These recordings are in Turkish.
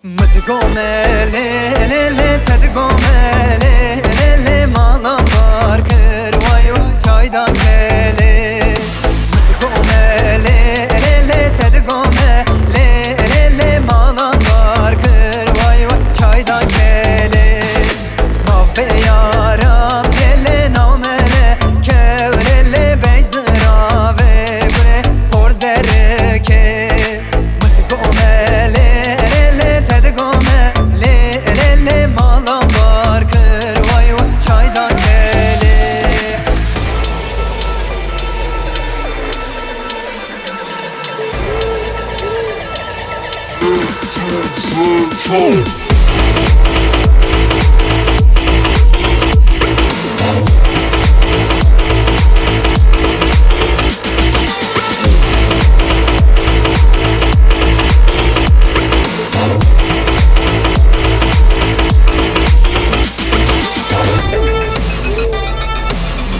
Mıtıgome le le le tedigome le le le malam var kırvay çaydan kele. Mıtıgome le le le tedigome le le le malam var kırvay çaydan kele. Mavbe yaram gele namele kevrele beyzira ve güne korzere ke. Mıtıgome le tedigome le le le malam var kırvay çaydan kele.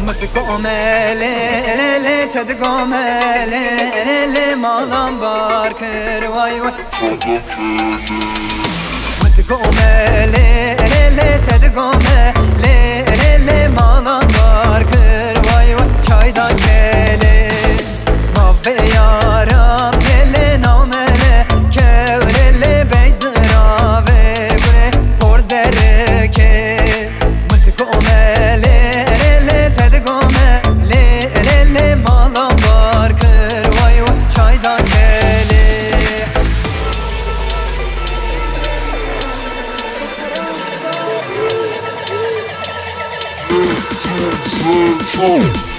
Mıtıgome le le le tedigome le le le malam var kırvay Mıtıgome le le le tedigome le le le malam var kırvay çaydan kele. Mavbe yaram gele namele kevrele beyzira ve güne korzere ke. Mıtıgome le le tedigome le le le malam var kırvay çaydan kele. Slow.